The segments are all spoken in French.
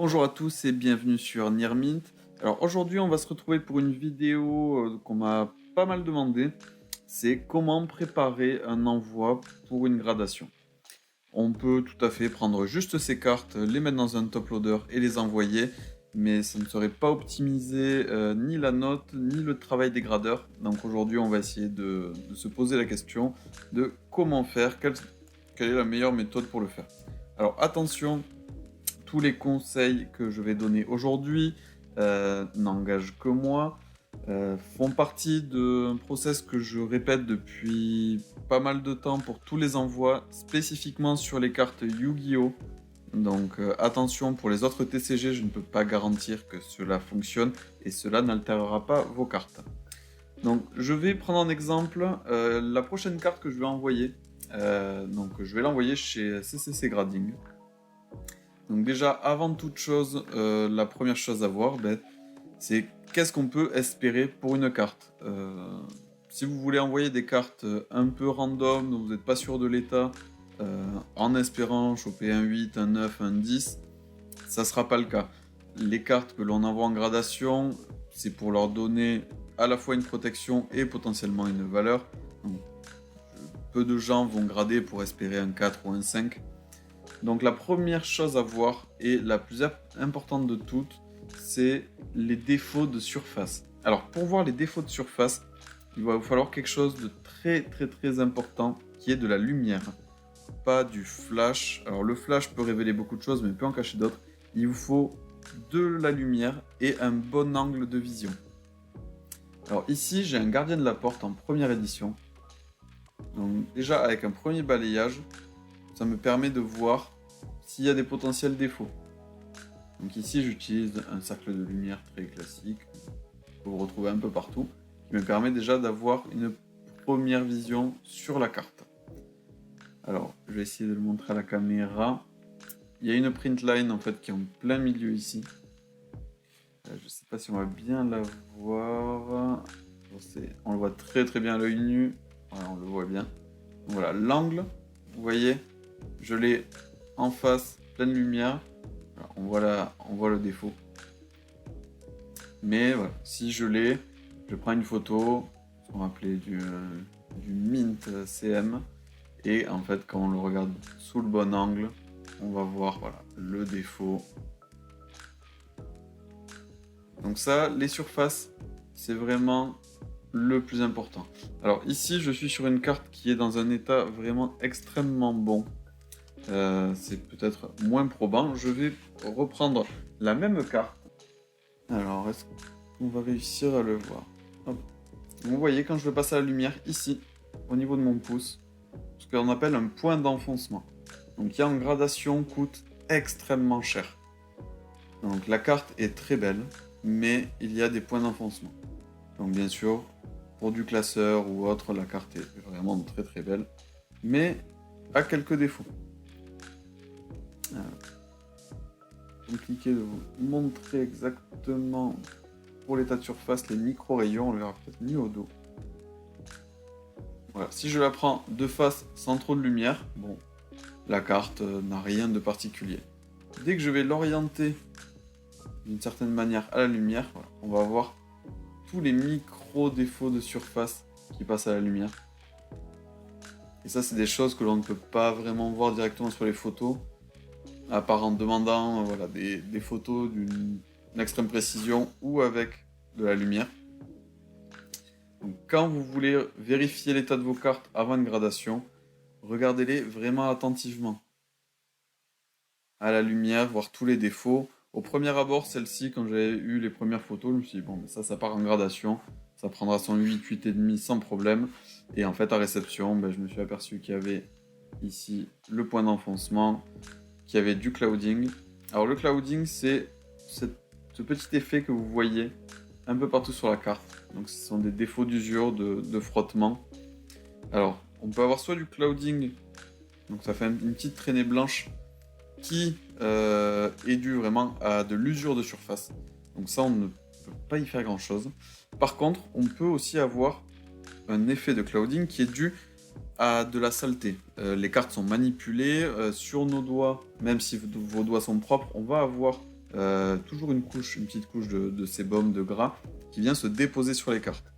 Bonjour à tous et bienvenue sur Nearmint. Alors aujourd'hui on va se retrouver pour une vidéo qu'on m'a pas mal demandé. C'est comment préparer un envoi pour une gradation. On peut tout à fait prendre juste ces cartes, les mettre dans un top loader et les envoyer, mais ça ne serait pas optimisé ni la note ni le travail des gradeurs. Donc aujourd'hui on va essayer de se poser la question de comment faire, quelle est la meilleure méthode pour le faire. Alors attention, tous les conseils que je vais donner aujourd'hui n'engagent que moi, font partie d'un process que je répète depuis pas mal de temps pour tous les envois, spécifiquement sur les cartes Yu-Gi-Oh! Donc attention, pour les autres TCG, je ne peux pas garantir que cela fonctionne et cela n'altérera pas vos cartes. Donc je vais prendre en exemple la prochaine carte que je vais envoyer. Donc je vais l'envoyer chez CCC Grading. Donc déjà, avant toute chose, la première chose à voir, c'est qu'est-ce qu'on peut espérer pour une carte. Si vous voulez envoyer des cartes un peu random, dont vous n'êtes pas sûr de l'état, en espérant choper un 8, un 9, un 10, ça ne sera pas le cas. Les cartes que l'on envoie en gradation, c'est pour leur donner à la fois une protection et potentiellement une valeur. Donc, peu de gens vont grader pour espérer un 4 ou un 5. Donc la première chose à voir, et la plus importante de toutes, c'est les défauts de surface. Alors pour voir les défauts de surface, il va vous falloir quelque chose de très important, qui est de la lumière. Pas du flash. Alors le flash peut révéler beaucoup de choses, mais peut en cacher d'autres. Il vous faut de la lumière et un bon angle de vision. Alors ici, j'ai un gardien de la porte en première édition. Donc déjà, avec un premier balayage, ça me permet de voir s'il y a des potentiels défauts. Donc ici, j'utilise un cercle de lumière très classique, que vous retrouvez un peu partout, qui me permet déjà d'avoir une première vision sur la carte. Alors, je vais essayer de le montrer à la caméra. Il y a une print line en fait qui est en plein milieu ici. Je ne sais pas si on va bien la voir. On le voit très bien à l'œil nu. Voilà, on le voit bien. Donc voilà, l'angle, vous voyez, je l'ai en face, pleine lumière. Voilà, on voit le défaut. Mais voilà, si je l'ai, je prends une photo, ce qu'on va appeler du Mint CM. Et en fait, quand on le regarde sous le bon angle, on va voir voilà, le défaut. Donc ça, les surfaces, c'est vraiment le plus important. Alors ici, je suis sur une carte qui est dans un état vraiment extrêmement bon. C'est peut-être moins probant. Je vais reprendre la même carte. Alors, est-ce qu'on va réussir à le voir? Hop. Vous voyez, quand je le passe à la lumière, ici, au niveau de mon pouce, ce qu'on appelle un point d'enfoncement. Donc, qui en gradation coûte extrêmement cher. Donc, la carte est très belle, mais il y a des points d'enfoncement. Donc, bien sûr, pour du classeur ou autre, la carte est vraiment très belle, mais a quelques défauts. Compliqué de vous montrer exactement pour l'état de surface les micro-rayons, on le verra peut-être mieux au dos. Voilà, si je la prends de face sans trop de lumière, bon, la carte n'a rien de particulier. Dès que je vais l'orienter d'une certaine manière à la lumière, voilà, on va voir tous les micro-défauts de surface qui passent à la lumière. Et ça, c'est des choses que l'on ne peut pas vraiment voir directement sur les photos, à part en demandant voilà, des photos d'une extrême précision ou avec de la lumière. Donc, quand vous voulez vérifier l'état de vos cartes avant une gradation, regardez-les vraiment attentivement. À la lumière, voir tous les défauts. Au premier abord, celle-ci, quand j'ai eu les premières photos, je me suis dit, bon, mais ça part en gradation, ça prendra son 8, 8,5 sans problème. Et en fait, à réception, je me suis aperçu qu'il y avait ici le point d'enfoncement, qu'il y avait du clouding. Alors le clouding, c'est ce petit effet que vous voyez un peu partout sur la carte. Donc ce sont des défauts d'usure, de frottement. Alors, on peut avoir soit du clouding, donc ça fait une petite traînée blanche, qui est due vraiment à de l'usure de surface. Donc ça, on ne peut pas y faire grand-chose. Par contre, on peut aussi avoir un effet de clouding qui est dû à de la saleté. Les cartes sont manipulées sur nos doigts, même si vos doigts sont propres, on va avoir toujours une petite couche de sébum, de gras, qui vient se déposer sur les cartes.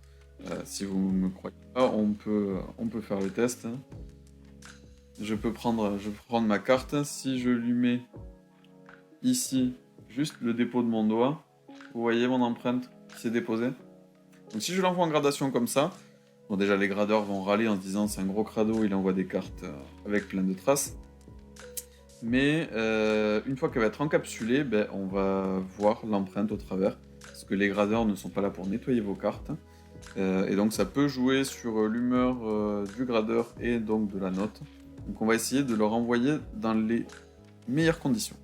Si vous ne me croyez pas, on peut faire le test. Je peux prendre ma carte, si je lui mets ici juste le dépôt de mon doigt, vous voyez mon empreinte qui s'est déposée. Donc si je l'envoie en gradation comme ça, bon déjà les gradeurs vont râler en se disant c'est un gros crado, il envoie des cartes avec plein de traces. Mais une fois qu'elle va être encapsulée, on va voir l'empreinte au travers, parce que les gradeurs ne sont pas là pour nettoyer vos cartes. Et donc ça peut jouer sur l'humeur du gradeur et donc de la note. Donc on va essayer de le renvoyer dans les meilleures conditions.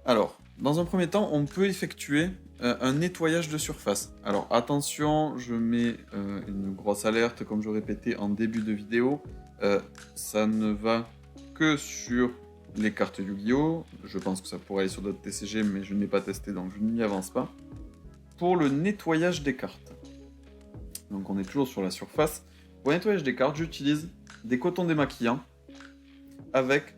Alors, dans un premier temps, on peut effectuer un nettoyage de surface. Alors attention, je mets une grosse alerte, comme je répétais en début de vidéo. Ça ne va que sur les cartes Yu-Gi-Oh! Je pense que ça pourrait aller sur d'autres TCG, mais je n'ai pas testé, donc je n'y avance pas. Pour le nettoyage des cartes. Donc on est toujours sur la surface. Pour le nettoyage des cartes, j'utilise des cotons démaquillants avec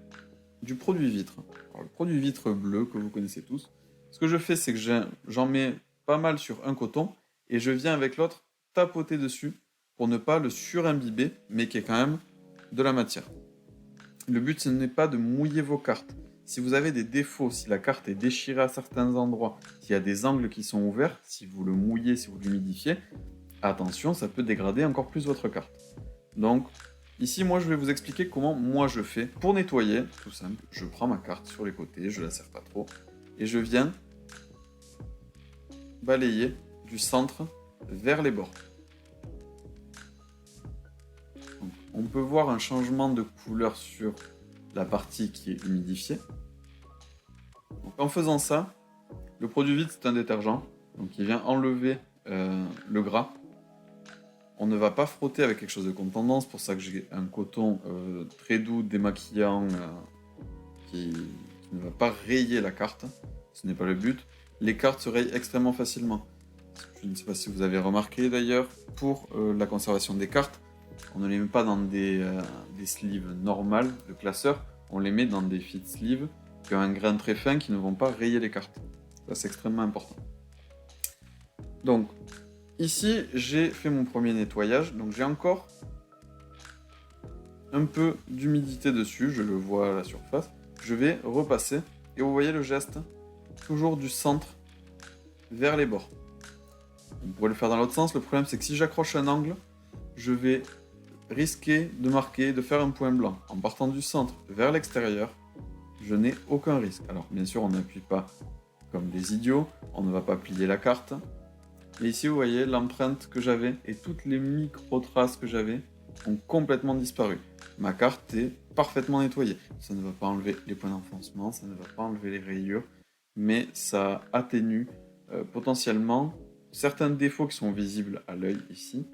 du produit vitre. Alors, le produit vitre bleu que vous connaissez tous. Ce que je fais, c'est que j'en mets pas mal sur un coton et je viens avec l'autre tapoter dessus pour ne pas le surimbiber, mais qu'il y ait quand même de la matière. Le but, ce n'est pas de mouiller vos cartes. Si vous avez des défauts, si la carte est déchirée à certains endroits, s'il y a des angles qui sont ouverts, si vous le mouillez, si vous l'humidifiez, attention, ça peut dégrader encore plus votre carte. Donc, ici, moi, je vais vous expliquer comment moi je fais. Pour nettoyer, tout simple, je prends ma carte sur les côtés, je la serre pas trop, et je viens balayer du centre vers les bords. Donc, on peut voir un changement de couleur sur la partie qui est humidifiée. Donc, en faisant ça, le produit vide, c'est un détergent, donc il vient enlever le gras. On ne va pas frotter avec quelque chose de contendance, pour ça que j'ai un coton très doux, démaquillant, qui ne va pas rayer la carte. Ce n'est pas le but. Les cartes se rayent extrêmement facilement. Je ne sais pas si vous avez remarqué d'ailleurs, pour la conservation des cartes, on ne les met pas dans des sleeves normales de classeur, on les met dans des fit sleeves qui ont un grain très fin qui ne vont pas rayer les cartes. Ça, c'est extrêmement important. Donc, ici, j'ai fait mon premier nettoyage, donc j'ai encore un peu d'humidité dessus, je le vois à la surface. Je vais repasser, et vous voyez le geste, toujours du centre vers les bords. On pourrait le faire dans l'autre sens, le problème c'est que si j'accroche un angle, je vais risquer de marquer, de faire un point blanc. En partant du centre vers l'extérieur, je n'ai aucun risque. Alors bien sûr, on n'appuie pas comme des idiots, on ne va pas plier la carte. Et ici, vous voyez, l'empreinte que j'avais et toutes les micro-traces que j'avais ont complètement disparu. Ma carte est parfaitement nettoyée. Ça ne va pas enlever les points d'enfoncement, ça ne va pas enlever les rayures, mais ça atténue potentiellement certains défauts qui sont visibles à l'œil ici,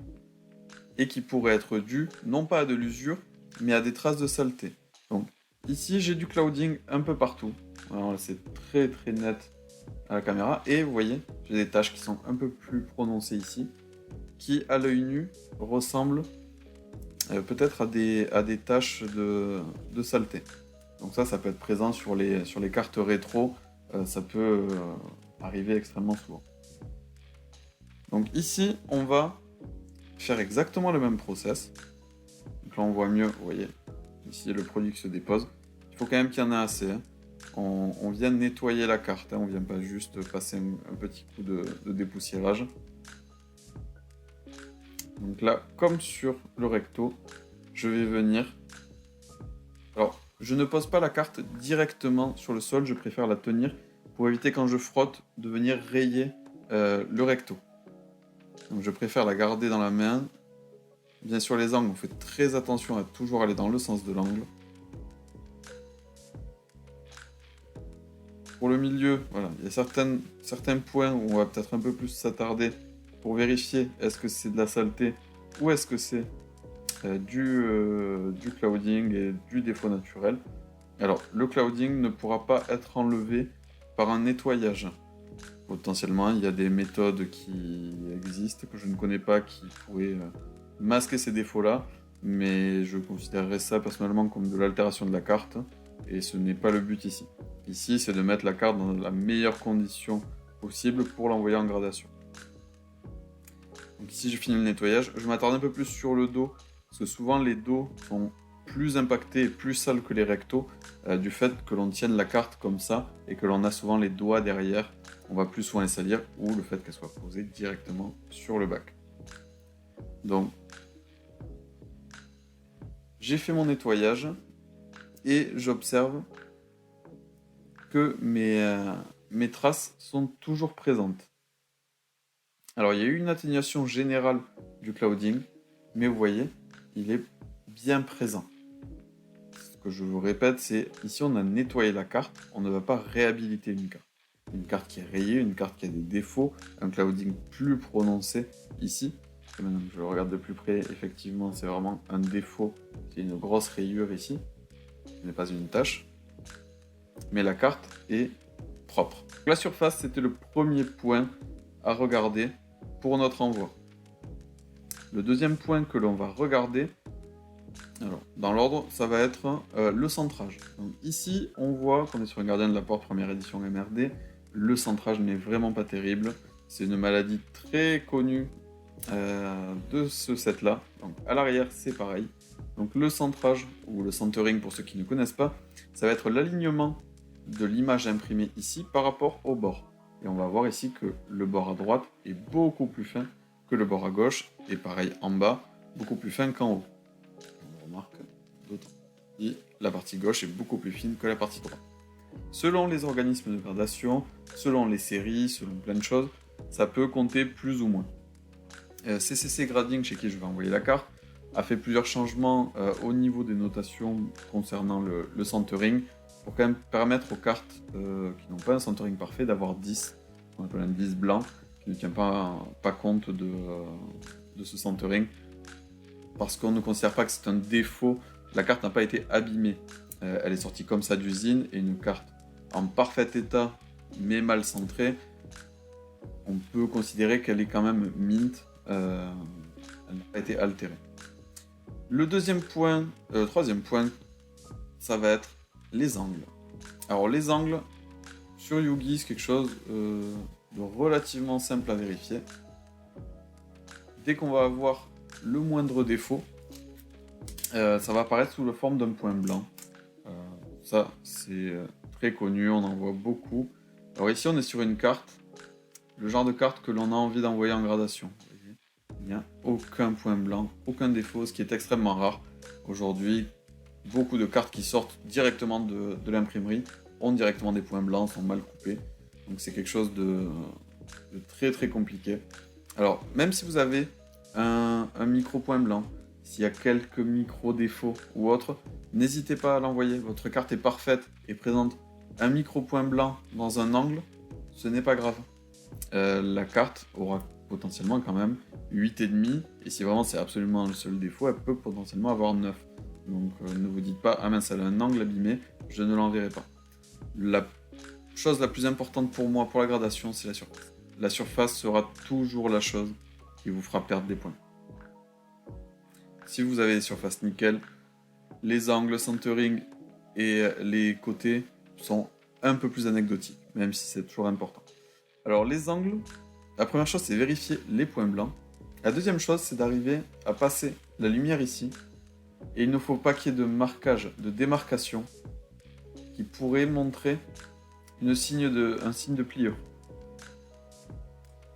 et qui pourraient être dus non pas à de l'usure, mais à des traces de saleté. Donc ici, j'ai du clouding un peu partout. Alors là, c'est très très net à la caméra, et vous voyez, j'ai des taches qui sont un peu plus prononcées ici, qui à l'œil nu ressemblent peut-être à des taches de saleté. Donc ça peut être présent sur les cartes rétro, ça peut arriver extrêmement souvent. Donc ici, on va faire exactement le même process. Donc là, on voit mieux, vous voyez, ici le produit qui se dépose. Il faut quand même qu'il y en ait assez. Hein. On vient nettoyer la carte, hein. On vient pas juste passer un petit coup de dépoussiérage. Donc là, comme sur le recto, je vais venir... Alors, je ne pose pas la carte directement sur le sol, je préfère la tenir pour éviter quand je frotte de venir rayer le recto. Donc je préfère la garder dans la main. Bien sûr, les angles, on fait très attention à toujours aller dans le sens de l'angle. Pour le milieu, voilà, il y a certains points où on va peut-être un peu plus s'attarder pour vérifier est-ce que c'est de la saleté ou est-ce que c'est du clouding et du défaut naturel. Alors, le clouding ne pourra pas être enlevé par un nettoyage. Potentiellement, il y a des méthodes qui existent, que je ne connais pas, qui pourraient masquer ces défauts-là, mais je considérerais ça personnellement comme de l'altération de la carte, et ce n'est pas le but ici. Ici, c'est de mettre la carte dans la meilleure condition possible pour l'envoyer en gradation. Donc ici, je finis le nettoyage. Je m'attarde un peu plus sur le dos, parce que souvent les dos sont plus impactés et plus sales que les rectos, du fait que l'on tienne la carte comme ça, et que l'on a souvent les doigts derrière, on va plus souvent les salir, ou le fait qu'elle soit posée directement sur le bac. Donc, j'ai fait mon nettoyage, et j'observe que mes traces sont toujours présentes. Alors, il y a eu une atténuation générale du clouding, mais vous voyez, il est bien présent. Ce que je vous répète, c'est ici on a nettoyé la carte, on ne va pas réhabiliter une carte. Une carte qui est rayée, une carte qui a des défauts, un clouding plus prononcé ici. Et maintenant que je le regarde de plus près, effectivement, c'est vraiment un défaut. C'est une grosse rayure ici. Ce n'est pas une tache. Mais la carte est propre. La surface, c'était le premier point à regarder pour notre envoi. Le deuxième point que l'on va regarder, alors, dans l'ordre, ça va être le centrage. Donc, ici, on voit qu'on est sur un gardien de la porte première édition MRD. Le centrage n'est vraiment pas terrible. C'est une maladie très connue de ce set-là. Donc, à l'arrière, c'est pareil. Donc, le centrage, ou le centering pour ceux qui ne connaissent pas, ça va être l'alignement de l'image imprimée ici par rapport au bord. Et on va voir ici que le bord à droite est beaucoup plus fin que le bord à gauche, et pareil en bas, beaucoup plus fin qu'en haut. On remarque d'autres. Et la partie gauche est beaucoup plus fine que la partie droite. Selon les organismes de gradation, selon les séries, selon plein de choses, ça peut compter plus ou moins. CCC Grading, chez qui je vais envoyer la carte, a fait plusieurs changements au niveau des notations concernant le centering, pour quand même permettre aux cartes qui n'ont pas un centering parfait d'avoir 10, on appelle un 10 blanc, qui ne tient pas compte de ce centering, parce qu'on ne considère pas que c'est un défaut, la carte n'a pas été abîmée, elle est sortie comme ça d'usine, et une carte en parfait état, mais mal centrée, on peut considérer qu'elle est quand même mint, elle n'a pas été altérée. Le troisième point, ça va être les angles. Alors les angles, sur Yugi, c'est quelque chose de relativement simple à vérifier. Dès qu'on va avoir le moindre défaut, ça va apparaître sous la forme d'un point blanc. Ça, c'est très connu, on en voit beaucoup. Alors ici, on est sur une carte, le genre de carte que l'on a envie d'envoyer en gradation. Il n'y a aucun point blanc, aucun défaut, ce qui est extrêmement rare. Aujourd'hui, beaucoup de cartes qui sortent directement de l'imprimerie ont directement des points blancs, sont mal coupés. Donc c'est quelque chose de très très compliqué. Alors, même si vous avez un micro point blanc, s'il y a quelques micro défauts ou autres, n'hésitez pas à l'envoyer. Votre carte est parfaite et présente un micro point blanc dans un angle, ce n'est pas grave. La carte aura potentiellement quand même 8,5, et si vraiment c'est absolument le seul défaut, elle peut potentiellement avoir 9. Donc ne vous dites pas, ah mince, elle a un angle abîmé, je ne l'enverrai pas. La chose la plus importante pour moi pour la gradation, c'est la surface. La surface sera toujours la chose qui vous fera perdre des points. Si vous avez des surfaces nickel, les angles, centering et les côtés sont un peu plus anecdotiques, même si c'est toujours important. Alors les angles, la première chose c'est vérifier les points blancs. La deuxième chose c'est d'arriver à passer la lumière ici. Et il ne faut pas qu'il y ait de marquage, de démarcation qui pourrait montrer un signe de pliure.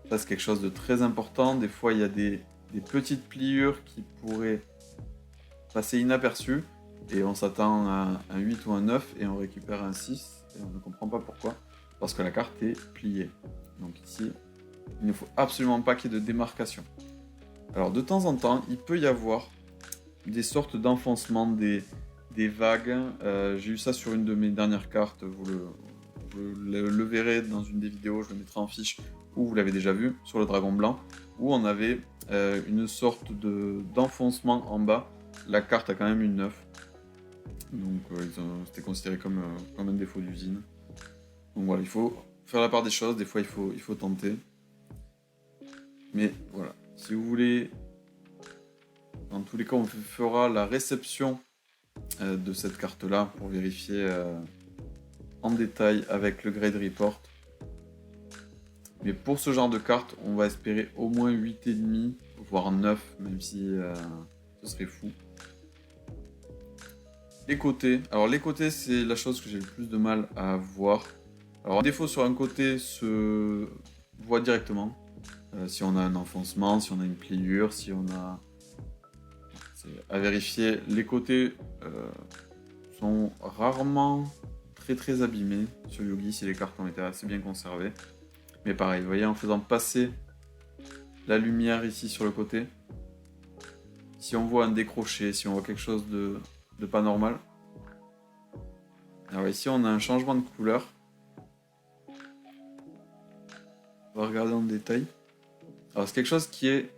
Ça c'est quelque chose de très important. Des fois il y a des petites pliures qui pourraient passer inaperçues. Et on s'attend à un 8 ou un 9 et on récupère un 6 et on ne comprend pas pourquoi. Parce que la carte est pliée. Donc ici, il ne faut absolument pas qu'il y ait de démarcation. Alors de temps en temps, il peut y avoir des sortes d'enfoncements, des vagues. J'ai eu ça sur une de mes dernières cartes, vous le verrez dans une des vidéos, je le mettrai en fiche, où vous l'avez déjà vu, sur le dragon blanc, où on avait une sorte d'enfoncement en bas. La carte a quand même une 9. Donc c'était considéré comme un défaut d'usine. Donc voilà, il faut faire la part des choses, des fois il faut tenter. Mais voilà, si vous voulez, dans tous les cas on fera la réception de cette carte là pour vérifier en détail avec le grade report. Mais pour ce genre de carte, on va espérer au moins 8,5, voire 9, même si ce serait fou. Les côtés. Alors les côtés, c'est la chose que j'ai le plus de mal à voir. Alors un défaut sur un côté se voit directement. Si on a un enfoncement, si on a une pliure, si on a... C'est à vérifier. Les côtés sont rarement très abîmés sur Yugi si les cartes ont été assez bien conservées. Mais pareil, vous voyez, en faisant passer la lumière ici sur le côté, si on voit un décroché, si on voit quelque chose de pas normal. Alors ici, on a un changement de couleur. On va regarder en détail. Alors c'est quelque chose qui est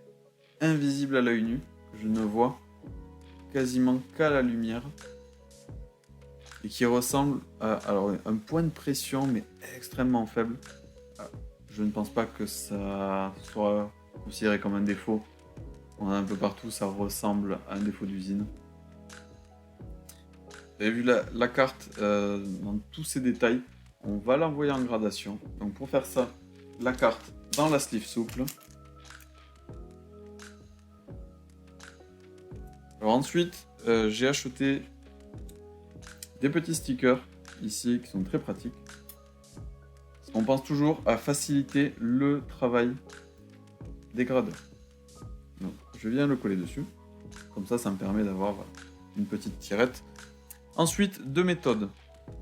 invisible à l'œil nu, que je ne vois quasiment qu'à la lumière. Et qui ressemble à un point de pression, mais extrêmement faible. Je ne pense pas que ça soit considéré comme un défaut. On a un peu partout, ça ressemble à un défaut d'usine. Vous avez vu la carte dans tous ses détails. On va l'envoyer en gradation. Donc pour faire ça, la carte dans la sleeve souple. Alors ensuite, j'ai acheté des petits stickers ici qui sont très pratiques. On pense toujours à faciliter le travail des gradeurs. Donc, je viens le coller dessus. Comme ça me permet d'avoir une petite tirette. Ensuite, deux méthodes.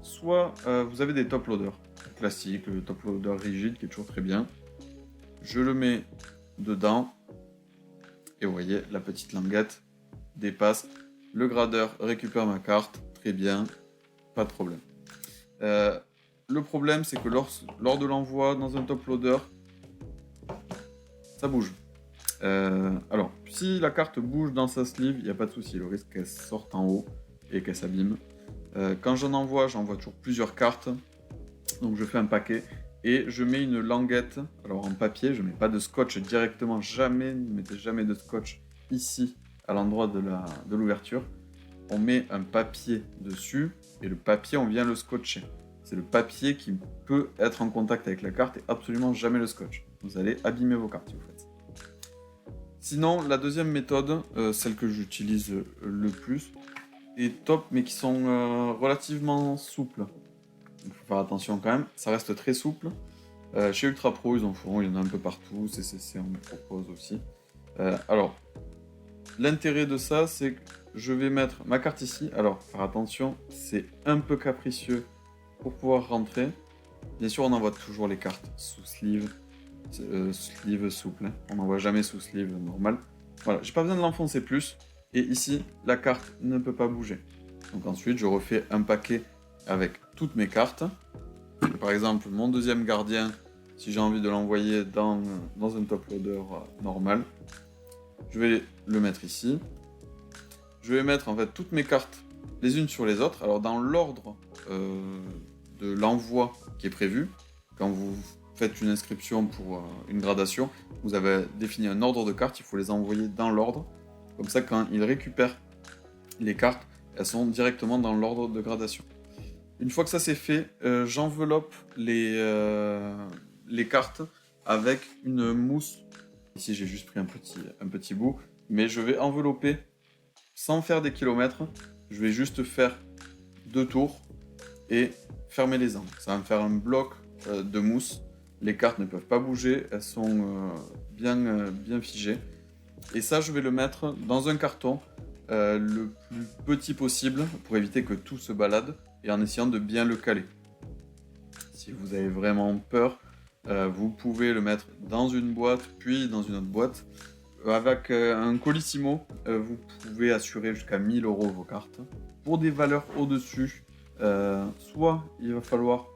Soit vous avez des top loaders classiques, le top loader rigide qui est toujours très bien. Je le mets dedans. Et vous voyez, la petite languette dépasse. Le gradeur récupère ma carte. Très bien. Pas de problème. Le problème, c'est que lors de l'envoi dans un top loader, ça bouge. Alors, si la carte bouge dans sa sleeve, il n'y a pas de souci. Le risque qu'elle sorte en haut et qu'elle s'abîme. Quand j'envoie toujours plusieurs cartes. Donc je fais un paquet et je mets une languette. Alors en papier, je ne mets pas de scotch directement. Jamais, ne mettez jamais de scotch ici, à l'endroit de l'ouverture. On met un papier dessus et le papier, on vient le scotcher. C'est le papier qui peut être en contact avec la carte et absolument jamais le scotch. Vous allez abîmer vos cartes si vous faites ça. Sinon, la deuxième méthode, celle que j'utilise le plus, est top mais qui sont relativement souples. Il faut faire attention quand même, ça reste très souple. Chez Ultra Pro, ils en font, il y en a un peu partout, CCC en propose aussi. Alors, l'intérêt de ça, c'est que je vais mettre ma carte ici. Alors, faire attention, c'est un peu capricieux pour pouvoir rentrer. Bien sûr, on envoie toujours les cartes sous sleeve, sleeve souple. Hein. On n'envoie jamais sous sleeve normal. Voilà, j'ai pas besoin de l'enfoncer plus. Et ici, la carte ne peut pas bouger. Donc ensuite, je refais un paquet avec toutes mes cartes. Par exemple, mon deuxième gardien, si j'ai envie de l'envoyer dans un top loader normal, je vais le mettre ici. Je vais mettre en fait toutes mes cartes les unes sur les autres. Alors dans l'ordre de l'envoi qui est prévu, quand vous faites une inscription pour une gradation, vous avez défini un ordre de cartes, il faut les envoyer dans l'ordre. Comme ça, quand ils récupèrent les cartes, elles sont directement dans l'ordre de gradation. Une fois que ça c'est fait, j'enveloppe les cartes avec une mousse. Ici j'ai juste pris un petit bout, mais je vais envelopper sans faire des kilomètres. Je vais juste faire 2 tours et fermer les angles. Ça va me faire un bloc de mousse. Les cartes ne peuvent pas bouger, elles sont bien figées. Et ça, je vais le mettre dans un carton le plus petit possible pour éviter que tout se balade et en essayant de bien le caler. Si vous avez vraiment peur, vous pouvez le mettre dans une boîte, puis dans une autre boîte. Avec un Colissimo, vous pouvez assurer jusqu'à 1 000 € vos cartes. Pour des valeurs au-dessus, soit il va falloir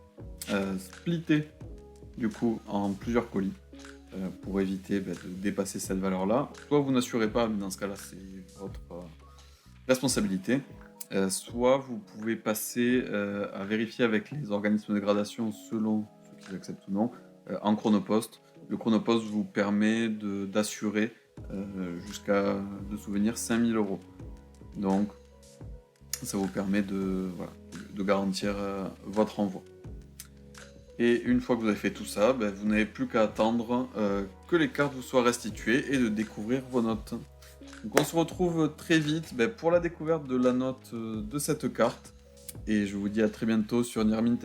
splitter du coup en plusieurs colis pour éviter de dépasser cette valeur-là. Soit vous n'assurez pas, mais dans ce cas-là, c'est votre responsabilité. Soit vous pouvez passer à vérifier avec les organismes de gradation selon ceux qui acceptent ou non, en chronopost. Le chronopost vous permet d'assurer jusqu'à de souvenir 5 000 €. Donc ça vous permet de garantir votre envoi. Et une fois que vous avez fait tout ça, ben, vous n'avez plus qu'à attendre que les cartes vous soient restituées et de découvrir vos notes. Donc on se retrouve très vite ben, pour la découverte de la note de cette carte. Et je vous dis à très bientôt sur Nirmint.